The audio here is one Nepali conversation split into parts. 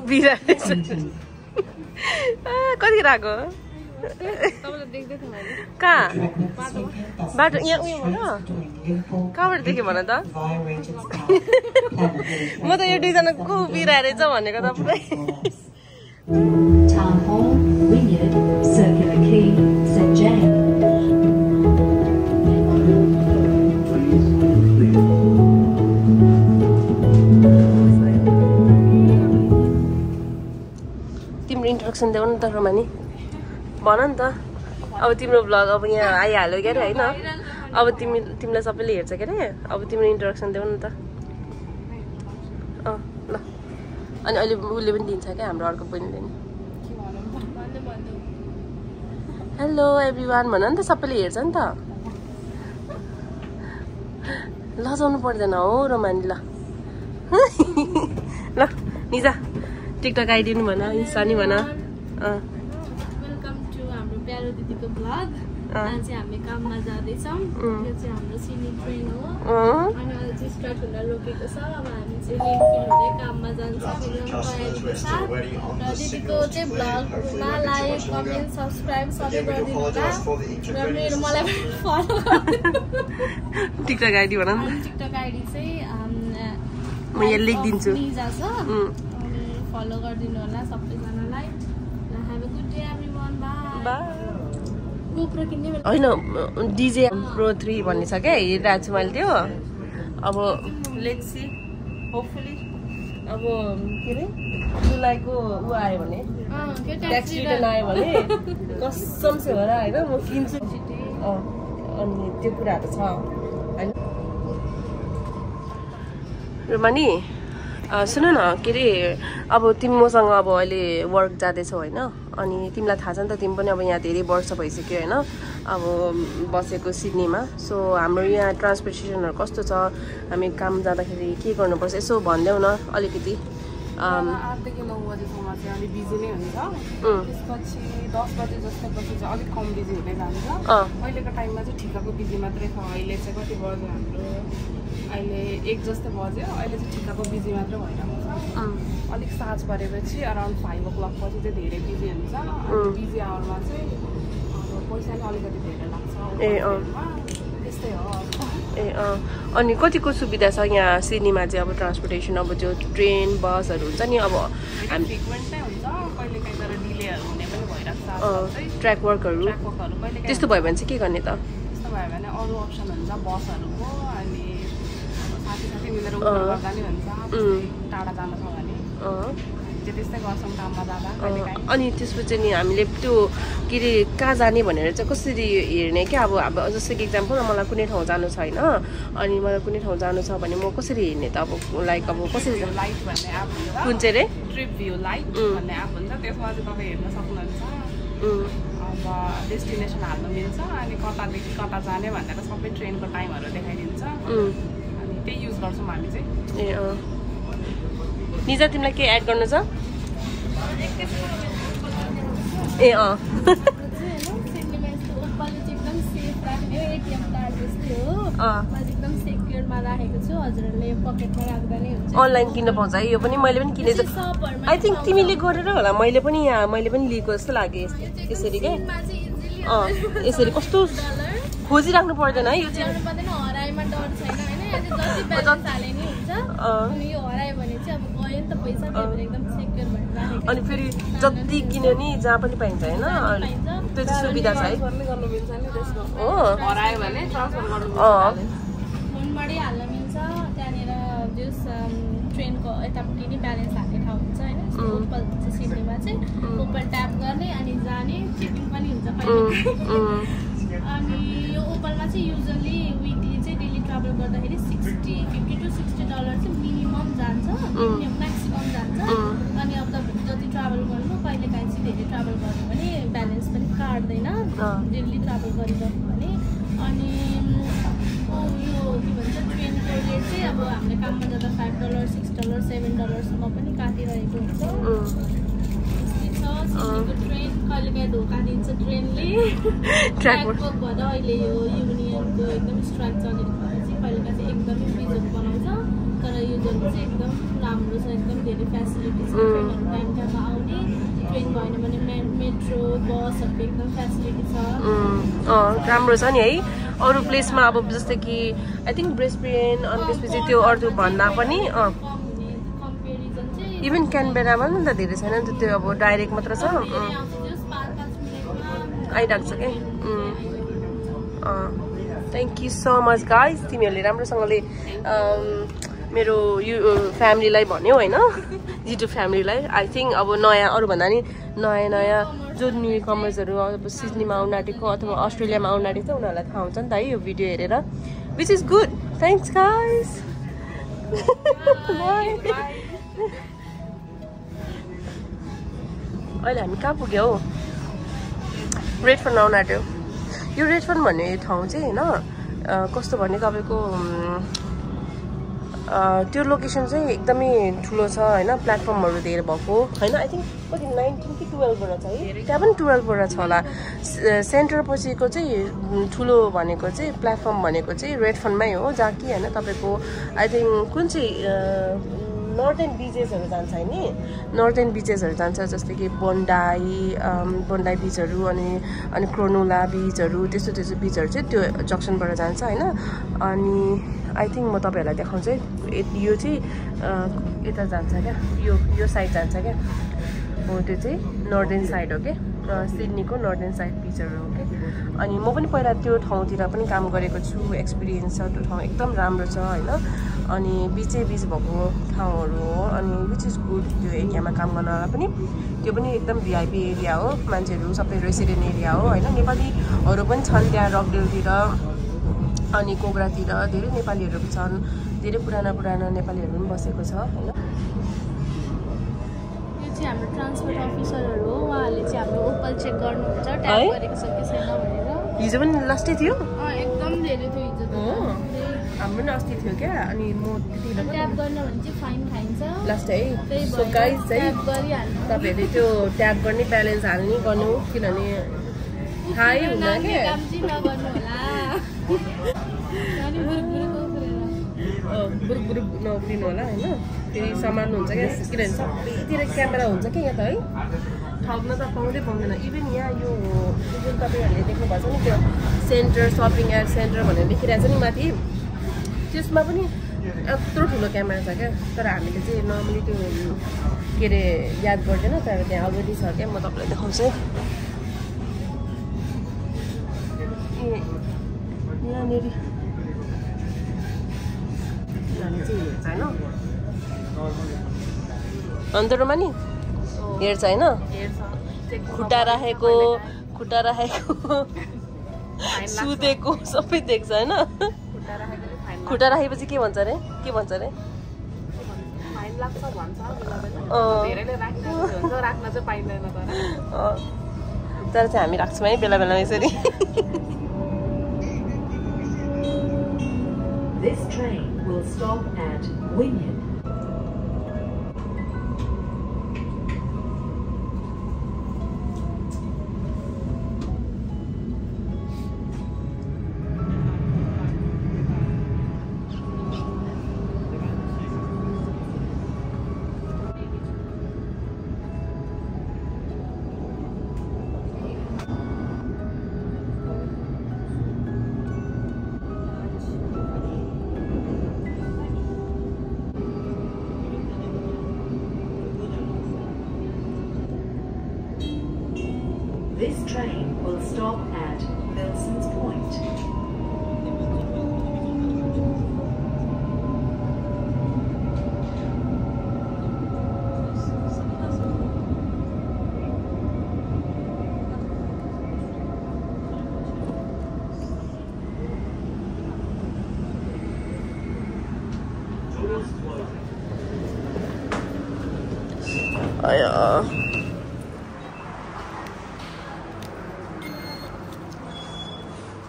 उभिरहेछ कतिखेर आएको कहाँ बाटो यहाँ उयोबाट कहाँबाट देख्यो भन त म त यो दुईजना को उभिरहेछ भनेको तपाईँ Town Hall, Wynyard, Circular Quay, St James. तिम्रो इन्ट्रोडक्सन देऊ न त रोमानी भन नि त अब तिम्रो ब्लग अब यहाँ आइहाल्यो के अरे होइन अब तिमीलाई सबैले हेर्छ के अरे अब तिम्रो इन्ट्रोडक्सन देऊ न त ल अनि अहिले उसले पनि दिन्छ क्या हाम्रो अर्को बहिनीले नि हेलो एभ्रिवान भन नि त सबैले हेर्छ नि त लजाउनु पर्दैन हो रोमानी ल ल निजा टिकटक आइदिनु भन इन्स्टा नि भन वेलकम टु हाम्रो प्यारो दिदीको ब्लग आज चाहिँ हामी काममा जाँदैछौँ यो चाहिँ हाम्रो सिनी ट्रेन हो अनि अहिले चाहिँ स्टार्ट हुन रोकेको छ अब हामी चाहिँ लिङ्क हुँदै काममा जान्छौँ तयारीको साथ र दिदीको चाहिँ ब्लगमा लाइक कमेन्ट सब्सक्राइब सबै गरिदिनु होला र मेरो मलाई फलो टिकटक आइडी भन टिकटक आइडी चाहिँ म यहाँ लेखिदिन्छु निजा छ फलो गरिदिनु होला सबैजनालाई have a good day everyone bye होइन डिजे प्रो 3 भन्ने छ क्या हेरिरहेको छु मैले त्यो अब लेट्स सी होपफुली अब के अरे जुलाईको ऊ आयो भने ट्याक्स रिटर्न आयो भने कसम से होला होइन म किन्छु अनि त्यो कुराहरू छ होइन रोमानी सुन न के अरे अब तिमी मसँग अब अहिले वर्क जाँदैछौ होइन अनि तिमीलाई थाहा छ नि त तिमी पनि अब यहाँ धेरै वर्ष भइसक्यो होइन अब बसेको सिडनीमा सो हाम्रो यहाँ ट्रान्सपोर्टेसनहरू कस्तो छ हामी काम जाँदाखेरि के गर्नुपर्छ यसो भनिदेऊ न अलिकति 8 देखि 9 बजेसम्म चाहिँ अलिक बिजी नै हुन्छ त्यसपछि 10 बजे जस्तो पछि चाहिँ अलिक कम बिजी हुँदै जान्छ अहिलेको टाइममा चाहिँ ठिक्कको बिजी मात्रै छ अहिले चाहिँ कति बज्यो हाम्रो अहिले 1 जस्तो बज्यो अहिले चाहिँ ठिक्कको बिजी मात्र भइरहेको छ अलिक साँझ परेपछि अराउन्ड 5 o'clock पछि चाहिँ धेरै बिजी हुन्छ बिजी आवरमा चाहिँ पैसा नै अलिकति धेरै लाग्छ त्यस्तै हो ए अनि कतिको सुविधा छ यहाँ सिडनीमा चाहिँ अब ट्रान्सपोर्टेसन अब त्यो ट्रेन बसहरू हुन्छ नि अब हामी फ्रिक्वेन्ट नै हुन्छ कहिले काहीँ तर डिलेहरू हुने पनि भइरहेको छ ट्र्याक वर्कहरू त्यस्तो भयो भने चाहिँ के गर्ने त त्यस्तो भयो भने अरू अप्सन हुन्छ बसहरूको अनि साथी मिलेर उयो गर्दा नि हुन्छ टाढा जानु छ भने त्यस्तै गर्छौँ काममा जाँदा अनि त्यसपछि नि हामीले त्यो के अरे कहाँ जाने भनेर चाहिँ कसरी हेर्ने क्या अब जस्तो कि इक्जाम्पल मलाई कुनै ठाउँ जानु छ होइन अनि मलाई कुनै ठाउँ जानु छ भने म कसरी हेर्ने त अब लाइक अब कसरी लाइट भन्ने एप हुन्छ कुन चाहिँ रे ट्रिप भ्यू लाइट भन्ने एप हुन्छ त्यसमा चाहिँ तपाईँ हेर्न सक्नुहुन्छ अब डेस्टिनेसन हाल्नु मिल्छ अनि कतादेखि कता जाने भनेर सबै ट्रेनको टाइमहरू देखाइदिन्छ अनि त्यही युज गर्छौँ हामी चाहिँ ए निजा तिमीलाई के एड गर्नु छ ए अनलाइन किन्न पाउँछ है यो पनि मैले पनि किनेछु आई थिङ्क तिमीले गरेर होला मैले पनि लिएको जस्तो लाग्यो यसरी क्या यसरी कस्तो खोजिराख्नु पर्दैन है यो चाहिँ अनि फेरि जति किन्यो नि जहाँ पनि पाइन्छ होइन त्यो चाहिँ सुविधा छ है हो हरायो भने ट्रान्सफर गर्नु फोनबाटै हाल्न मिल्छ त्यहाँनिर जस ट्रेनको यतापट्टि नै ब्यालेन्स हाल्ने ठाउँ हुन्छ होइन ओपल सिडनीमा चाहिँ ओपल ट्याप गर्ने अनि जाने चेकिङ पनि हुन्छ अनि यो ओपलमा चाहिँ युजली विकली चाहिँ डेली ट्राभल गर्दाखेरि $50 to $60 चाहिँ मिनिमम जान्छ म्याक्सिमम जान्छ अनि अब जति ट्राभल गर्नु कहिले काहीँ चाहिँ धेरै ट्राभल गर्नु भने ब्यालेन्स पनि काट्दैन डेली ट्राभल गरिरह्यो भने अनि यो के भन्छ ट्रेनको रेट चाहिँ अब हामीले काममा जाँदा $5 $6 $7 पनि काटिरहेको हुन्छ ट्रेन कहिले काहीँ धोका दिन्छ ट्रेनले ट्र्याक वर्क भएर अहिले यो युनियनको एकदम स्ट्राइक चलेको भएर चाहिँ कहिले काहीँ चाहिँ एकदमै बिजोग बनाउँछ तर युजली चाहिँ एकदम राम्रो छ एकदम धेरै फ्यासिलिटी छ ट्रेनहरु टाइम टाइममा आउने ट्रेन भएन भने मेट्रो बसहरुको एकदम फ्यासिलिटी छ राम्रो छ नि है अरु प्लेसमा अब जस्तै कि आई थिंक ब्रिस्बेन अनि त्यसपछि त्यो अरु भन्दा पनि कम्पेरिजन चाहिँ इभन क्यानबेरामा पनि त धेरै छैन नि त त्यो अब डाइरेक्ट मात्र छ आइराख्छ के thank you so much guys तिमीहरूले राम्रोसँगले मेरो यो फ्यामिलीलाई भन्यौ होइन जिटु फ्यामिलीलाई आई थिङ्क अब नयाँ अरूभन्दा नि नयाँ नयाँ जो न्यू कमर्सहरू अब सिडनीमा आउनु आँटेको अथवा अस्ट्रेलियामा आउनु आँटेको छ उनीहरूलाई थाहा हुन्छ नि त है यो भिडियो हेरेर which is good thanks guys अहिले हामी कहाँ पुग्यो हौ रेडफोन आउनु आँट्यो यो रेडफोन भन्ने ठाउँ चाहिँ होइन कस्तो भने तपाईँको त्यो लोकेसन चाहिँ एकदमै ठुलो छ होइन प्लेटफर्महरू धेरै भएको होइन आई थिङ्क कति 19 कि 12बाट छ है त्यहाँ पनि 12बाट छ होला सेन्टर पछिको चाहिँ ठुलो भनेको चाहिँ प्लेटफर्म भनेको चाहिँ रेडफोनमै हो जहाँ कि होइन तपाईँको आई थिङ्क कुन चाहिँ नर्थर्न बिचेसहरू जान्छ होइन नर्थर्न बिचेसहरू जान्छ जस्तै कि बोन्डाई बिचहरू अनि क्रोनुला बिचहरू त्यस्तो बिचहरू चाहिँ त्यो जक्सनबाट जान्छ होइन अनि आई थिङ्क म तपाईँहरूलाई देखाउँछु है यो चाहिँ यता जान्छ क्या यो साइड जान्छ क्या हो त्यो चाहिँ नर्थर्न साइड हो क्या सिडनीको नर्थर्न साइड बिचहरू हो क्या अनि म पनि पहिला त्यो ठाउँतिर पनि काम गरेको छु एक्सपिरियन्स छ त्यो ठाउँ एकदम राम्रो छ होइन अनि बिच भएको ठाउँहरू हो अनि विच इज गुड त्यो एरियामा काम गर्नलाई पनि त्यो पनि एकदम भिआइपी एरिया हो मान्छेहरू सबै रेसिडेन्ट एरिया हो होइन नेपालीहरू पनि छन् त्यहाँ रकडेलतिर अनि कोब्रातिर धेरै नेपालीहरू पनि छन् धेरै पुराना नेपालीहरू पनि बसेको छ होइन यो चाहिँ हाम्रो ट्रान्सपोर्ट अफिसरहरू हो उहाँहरूले चाहिँ हाम्रो ओपल चेक गर्नुहुन्छ ट्याग गरेको छ कि छैन भनेर हिजो पनि लास्टै थियो एकदम धेरै थियो हिजो त हाम्रो पनि अस्ति थियो क्या अनि म त्यतिखेर ट्याग गर्न भने चाहिँ फाइन खाइन्छ लास्ट है सो गाइज चाहिँ तपाईँहरूले त्यो ट्याग गर्ने ब्यालेन्स हाल्ने गर्नु किनभने थाहै हुँदैन क्या बुरुक नउफ्रिनु होला होइन फेरि सम्हाल्नुहुन्छ क्या किनभने सबैतिर क्यामेरा हुन्छ क्या यहाँ त है ठग्न त पाउँदैन इभन यहाँ यो जुन तपाईँहरूले देख्नु भएको छ नि त्यो सेन्टर सपिङ एड सेन्टर भनेर लेखिरहेको छ नि माथि त्यसमा पनि यत्रो ठुलो क्यामेरा छ क्या तर हामीले चाहिँ नर्मली त्यो के अरे याद गर्दैन तर त्यहाँ अलरेडी छ क्या म तपाईँलाई देखाउँछु यहाँनिर चाहिँ हेर्छ होइन अन्तरमा नि हेर्छ होइन खुट्टा राखेको सुतेको सबै देख्छ होइन खुट्टा राखेपछि के भन्छ अरे तर चाहिँ हामी राख्छौँ है बेला बेलामा यसरी This train will stop at Wynyard. This train will stop at Milsons Point.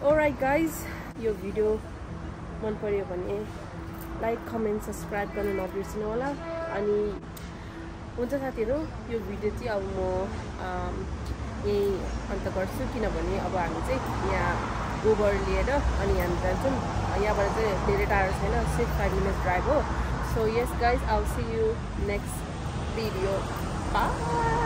Alright guys, यो भिडियो मन पर्यो भने लाइक कमेन्ट सब्सक्राइब गर्नु नबिर्सिनु होला अनि हुन्छ साथीहरू यो भिडियो चाहिँ अब म यही अन्त गर्छु किनभने अब हामी चाहिँ यहाँ उबर लिएर अनि हामी जान्छौँ यहाँबाट चाहिँ धेरै टाढो छैन सिर्फ 5 मिनट ड्राइभ हो So yes guys, I'll see you next video. Bye.